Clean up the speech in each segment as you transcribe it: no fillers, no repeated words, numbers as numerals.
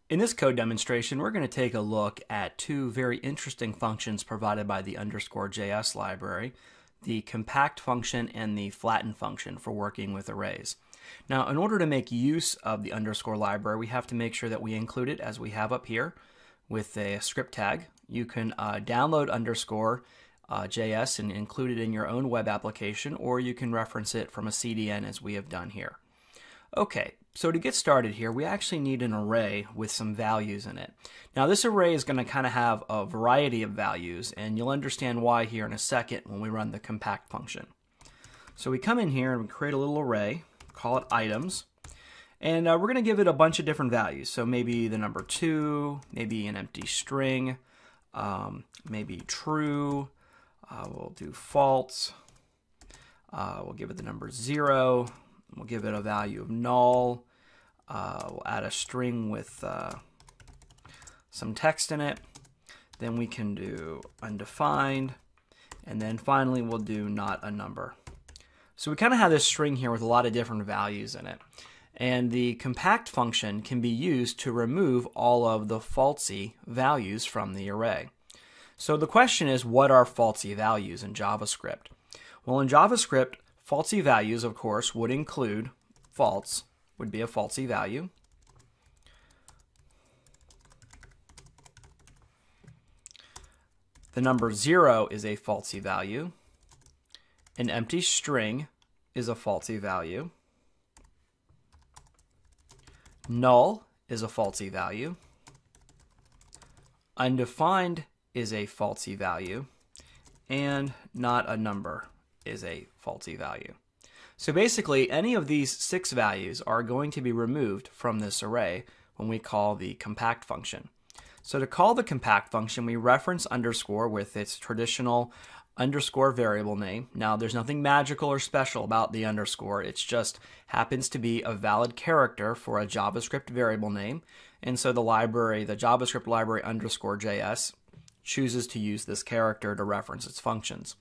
In this code demonstration, we're going to take a look at two very interesting functions provided by the Underscore.js library, the compact function and the flatten function for working with arrays. Now, in order to make use of the underscore library, we have to make sure that we include it as we have up here with a script tag. You can download Underscore.js and include it in your own web application, or you can reference it from a CDN as we have done here. Okay, so to get started here, we actually need an array with some values in it. Now this array is going to kind of have a variety of values, and you'll understand why here in a second when we run the compact function. So we come in here and we create a little array, call it items, and we're going to give it a bunch of different values. So maybe the number 2, maybe an empty string, maybe true, we'll do false, we'll give it the number 0, we'll give it a value of null, we'll add a string with some text in it, then we can do undefined, and then finally we'll do not a number. So we kind of have this string here with a lot of different values in it. And the compact function can be used to remove all of the falsy values from the array. So the question is, what are falsy values in JavaScript? Well, in JavaScript, falsy values, of course, would include false, would be a falsy value. The number 0 is a falsy value. An empty string is a falsy value. Null is a falsy value. Undefined is a falsy value. And not a number is a falsy value. So basically, any of these 6 values are going to be removed from this array when we call the compact function. So to call the compact function, we reference underscore with its traditional underscore variable name. Now, there's nothing magical or special about the underscore. It just happens to be a valid character for a JavaScript variable name. And so the library, the JavaScript library underscore.js, chooses to use this character to reference its functions.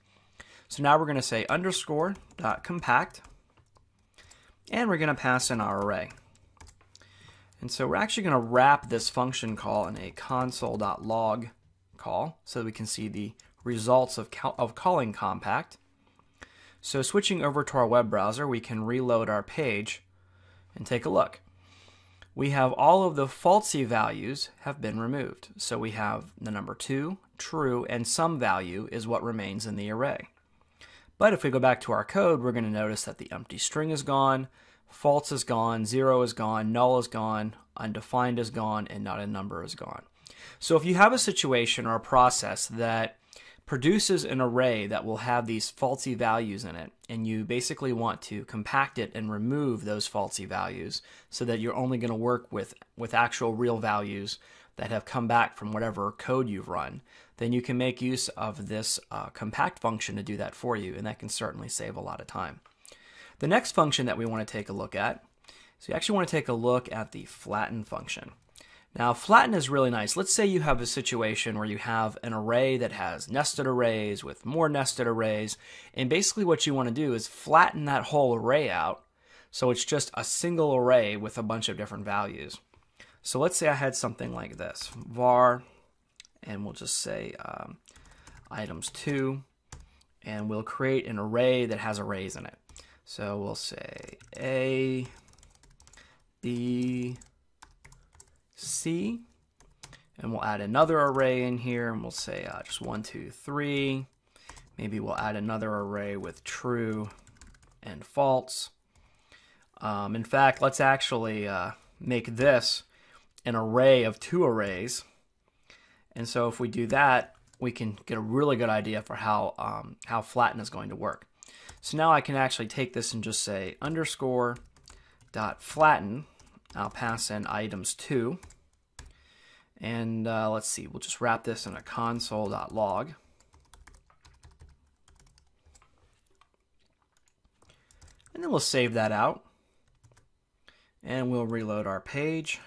So now we're going to say underscore.compact, and we're going to pass in our array. And so we're actually going to wrap this function call in a console.log call so that we can see the results of calling compact. So switching over to our web browser, we can reload our page and take a look. We have all of the falsy values have been removed. So we have the number 2, true, and some value is what remains in the array. But if we go back to our code, we're going to notice that the empty string is gone, false is gone, 0 is gone, null is gone, undefined is gone, and not a number is gone. So if you have a situation or a process that produces an array that will have these falsy values in it, and you basically want to compact it and remove those falsy values so that you're only going to work with actual real values that have come back from whatever code you've run, then you can make use of this compact function to do that for you, and that can certainly save a lot of time. The next function that we want to take a look at, so you actually want to take a look at the flatten function. Now, flatten is really nice. Let's say you have a situation where you have an array that has nested arrays with more nested arrays, and basically what you want to do is flatten that whole array out so it's just a single array with a bunch of different values. So let's say I had something like this, var, and we'll just say items 2, and we'll create an array that has arrays in it. So we'll say A, B, C, and we'll add another array in here, and we'll say just 1, 2, 3. Maybe we'll add another array with true and false. In fact, let's actually make this an array of 2 arrays. And so if we do that, we can get a really good idea for how flatten is going to work. So now I can actually take this and just say underscore.flatten. I'll pass in items 2. And let's see, we'll just wrap this in a console.log. And then we'll save that out. And we'll reload our page.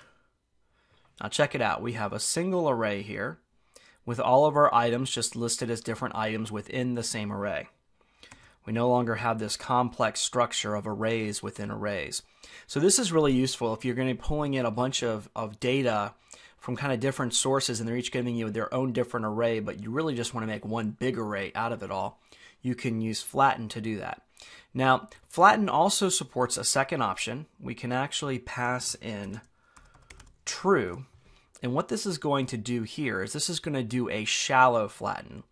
Now check it out. We have a single array here with all of our items just listed as different items within the same array. We no longer have this complex structure of arrays within arrays. So this is really useful if you're going to be pulling in a bunch of data from kind of different sources, and they're each giving you their own different array, but you really just want to make one big array out of it all. You can use Flatten to do that. Now, Flatten also supports a second option. We can actually pass in true. And what this is going to do here is this is going to do a shallow flatten.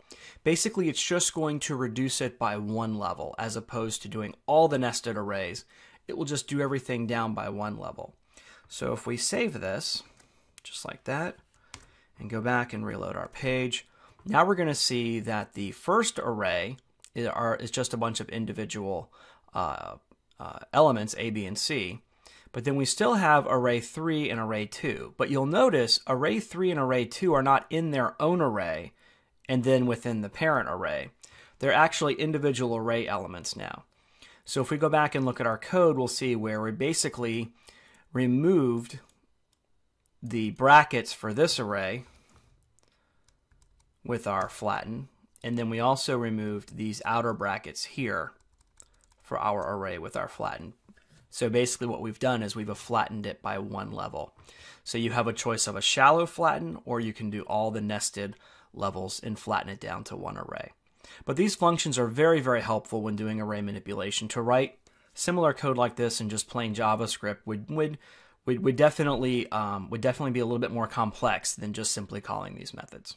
Basically, it's just going to reduce it by one level as opposed to doing all the nested arrays. It will just do everything down by one level. So if we save this, just like that, and go back and reload our page, now we're going to see that the first array is just a bunch of individual elements, A, B, and C. But then we still have array 3 and array 2. But you'll notice array 3 and array 2 are not in their own array and then within the parent array. They're actually individual array elements now. So if we go back and look at our code, we'll see where we basically removed the brackets for this array with our flatten. And then we also removed these outer brackets here for our array with our flatten. So basically what we've done is we've flattened it by one level. So you have a choice of a shallow flatten, or you can do all the nested levels and flatten it down to one array. But these functions are very, very helpful when doing array manipulation. To write similar code like this in just plain JavaScript would definitely be a little bit more complex than just simply calling these methods.